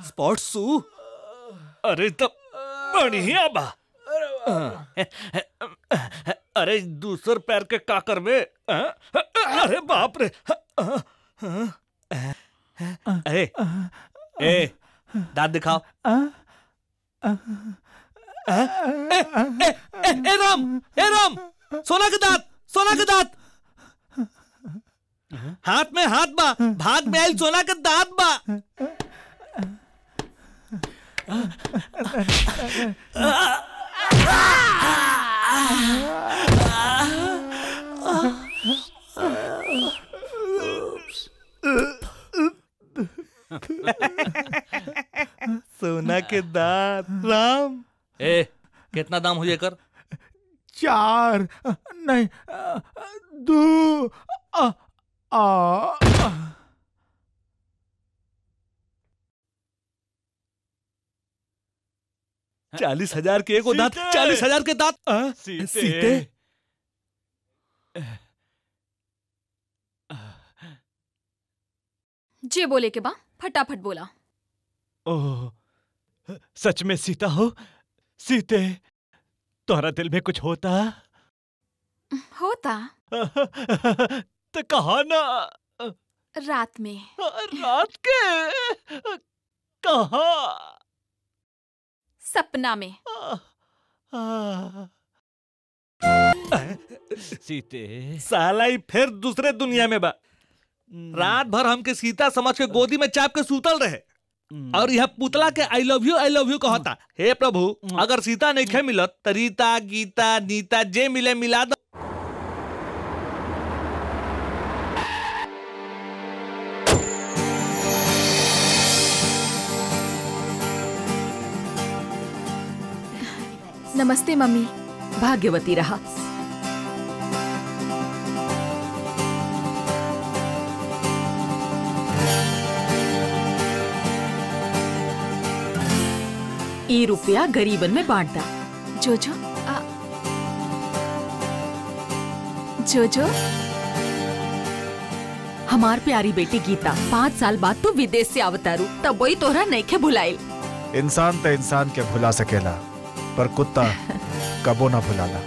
Spot सू, अरे तब बढ़िया बा। अरे दूसर पैर के का करबे? अरे बाप रे। अरे ए दांत दिखाओ। ए राम, सोना के दांत, सोना के दांत। हाथ में हाथ बा, भाग में आइल सोना के दांत बा। सोना के दांत। राम ए कितना दाम हुई कर? 4 नहीं 2 40,000 के एगो दांत, 40,000 के दांत। सीते जे बोले के बा फटाफट बोला। ओह, सच में सीता हो? सीते, तुम्हारा दिल में कुछ होता? होता तो कहा ना। रात में। रात के कहा? सपना में। सीते साला ही फिर दूसरे दुनिया में बा। रात भर हमके सीता समझ के गोदी में चाप के सूतल रहे और यह पुतला के आई लव यू कहता। हे प्रभु, अगर सीता नहीं खे मिलत तो रीता, गीता, नीता जे मिले मिला दो। नमस्ते मम्मी। भाग्यवती रहा। ई रुपया गरीबन में बांट दा। जोजो जोजो, हमार प्यारी बेटी गीता 5 साल बाद तू विदेश से अवतारू, तब वही तोहरा नइखे भुलाइल। इंसान तो इंसान के भुला सकेला, पर कुत्ता कबो ना भुलाला।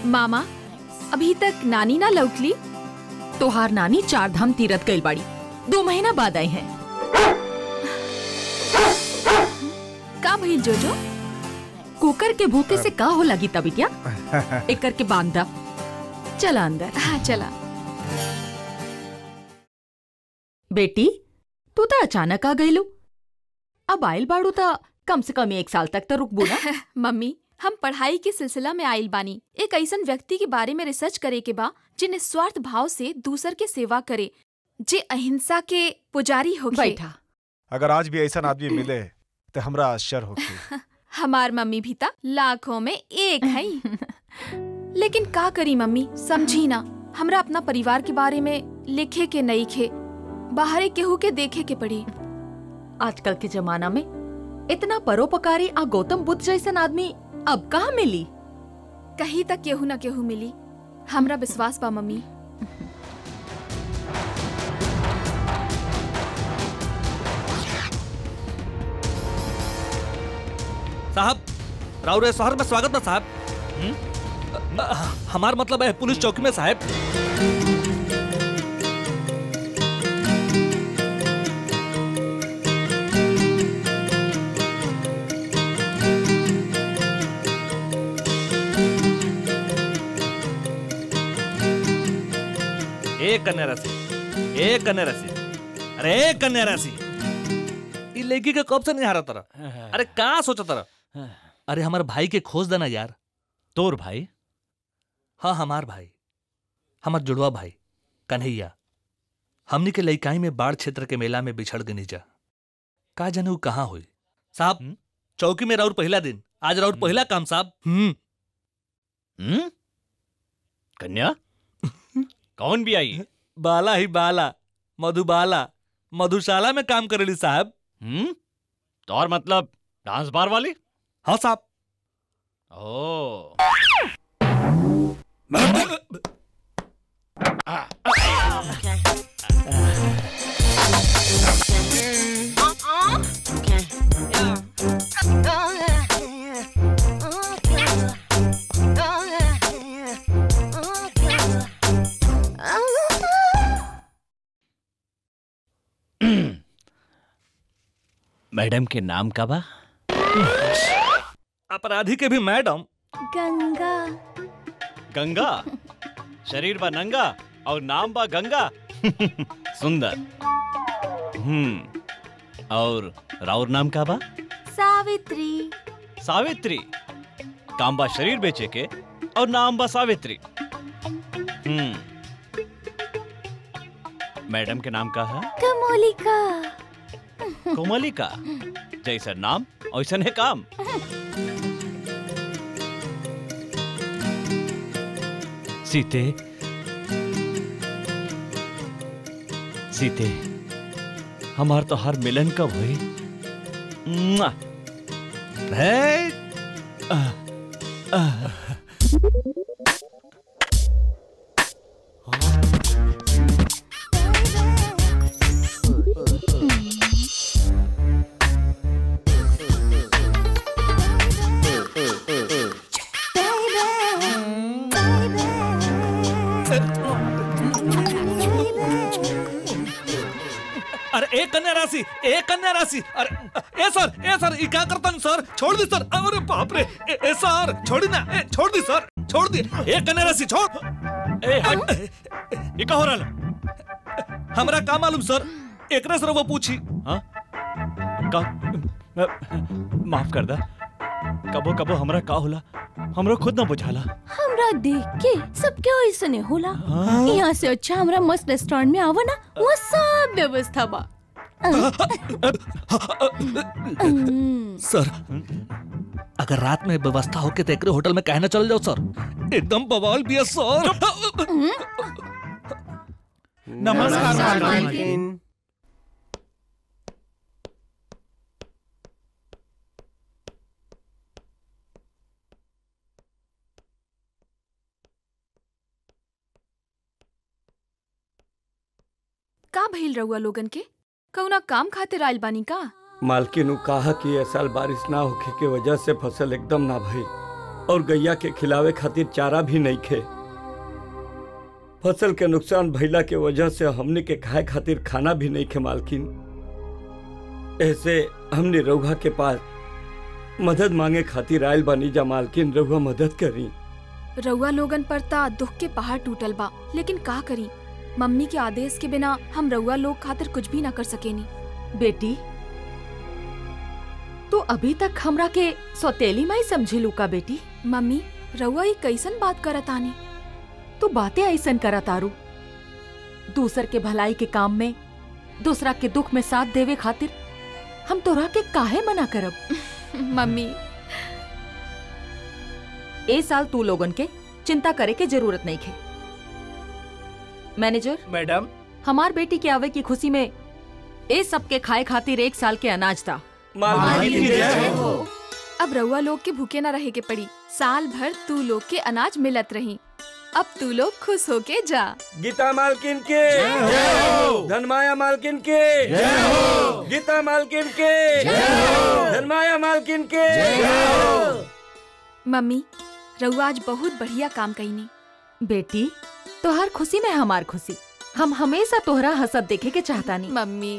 मामा अभी तक नानी ना लौटली? तोहार नानी 4 धाम तीरथ गइल बाड़ी, 2 महीना बाद आई हैं। का भइल जोजो? कुकर के भूखे से का हो लगी तबिटिया? एक करके बांध दा। चला अंदर। हाँ चला। बेटी तू तो अचानक आ गईलू, अब आइल बाड़ू ता कम से कम 1 साल तक तो रुकबू ना। मम्मी, हम पढ़ाई के सिलसिला में आइल बानी। एक ऐसन व्यक्ति के बारे में रिसर्च करे के बा जे निस्वार्थ भाव से दूसर के सेवा करे, जे अहिंसा के पुजारी होके। बैठा। अगर आज भी ऐसा आदमी मिले तो हमरा आश्चर्य होगी। हमार मम्मी भी ता लाखों में एक है। लेकिन का करी मम्मी, समझी ना, हमरा अपना परिवार के बारे में लिखे के नहीं खे, बाहर केहू के देखे के पड़ी। आजकल के जमाना में इतना परोपकारी आ गौतम बुद्ध जैसन आदमी अब कहाँ मिली? कहीं तक केहू ना केहू मिली, हमरा विश्वास बा मम्मी। साहब, राउरे शहर में स्वागत बा साहब। हमार मतलब है पुलिस चौकी में साहब। एक कन्या राशि, अरे एक कन्या राशि। ये लड़की के कब से नहीं हारा तरह? अरे कहाँ सोचा तरह? अरे हमारे भाई के खोज देना यार। तोर भाई? हाँ हमार भाई, हमार जुड़वा भाई कन्हैया। हमनी के लइकाई में बाढ़ क्षेत्र के मेला में बिछड़ गनी जा। का जाने वो कहाँ हुई। साहब चौकी में राउर पहला दिन, आज राउर पहला काम साहब। कन्या कौन भी आई? बाला ही बाला, मधुबाला, मधुशाला में काम करेली साहब। तो और मतलब डांस बार वाली? हाँ साहब। ओ मैडम के नाम का बा? अपराधी के भी मैडम। गंगा। गंगा? शरीर बा नंगा और नाम बा गंगा। सुंदर। और राउर नाम का बा? सावित्री। सावित्री? काम बा शरीर बेचे के और नाम बा सावित्री। मैडम के नाम का है? कमोलिका। कोमलिका? जैसा नाम वैसन है काम। सीते, सीते, हमार तो हर मिलन कब हुई? अरे एक कन्या राशि, एक कन्या राशि। अरे ए सर ये क्या करता सर? छोड़ दी सर। अरे बाप रे। ए सर छोड़ी ना। छोड़ दी सर, छोड़ दी। एक कन्या राशि छोड़। ए हट। ये क्या हो रहा है? हमरा का मालूम सर, एकरे से वो पूछी। हाँ? माफ कर दा। कबो कबो हमरा का होला हमरो खुद न बुझाला। हमरा देख के सब क्या ऐसा नहीं होला। यहाँ से अच्छा हमरा मस्त रेस्टोरेंट में आवा ना, वहाँ सब व्यवस्था बा। सर अगर रात में व्यवस्था हो के तो एकरे होटल में कहना चल जाओ सर, एकदम बवाल भी है सर। नमस्कार मालकिन। का भइल रहुआ लोगन के? कौना काम खातिर आइल बानी का? मालकिन कहा कि इस साल बारिश ना होखे के वजह से फसल एकदम ना भई और गैया के खिलावे खातिर चारा भी नहीं खे। फसल के नुकसान भइला के वजह से हमने के खाए खातिर खाना भी नहीं खे मालकिन। ऐसे हमने रउआ के पास मदद मांगे खातिर आइल बानी जा मालकिन, रउआ मदद करी। रउआ लोगन पर ता दुख के पहाड़ टूटल बा, लेकिन का करी? मम्मी के आदेश के बिना हम रउआ लोग खातिर कुछ भी ना कर सकेनी। बेटी तू अभी तक हमरा के सौतेली माई समझिलू का बेटी? मम्मी रउआ ये कैसन बात करत आनी? तू बातें ऐसन करत आरू। दूसर के भलाई के काम में, दूसरा के दुख में साथ देवे खातिर हम तोरा के काहे मना करब? मम्मी ए साल तू लोगन के चिंता करे के जरूरत नहीं खे। मैनेजर मैडम, हमार बेटी के आवे की खुशी में ए सब के खाए खातिर 1 साल के अनाज था। मालकिन की जय हो। अब रउआ लोग के भूखे ना रहे के पड़ी, साल भर तू लोग के अनाज मिलत रही। अब तू लोग खुश होके जा। गीता मालकिन के जय हो। धनमाया मालकिन के जय हो। गीता मालकिन के जय हो। धनमाया मालकिन के जय हो। मम्मी रउआ आज बहुत बढ़िया काम कईनी। बेटी तोहार खुशी में हमार खुशी। हम हमेशा तोहरा हसत देखे के चाहतानी। मम्मी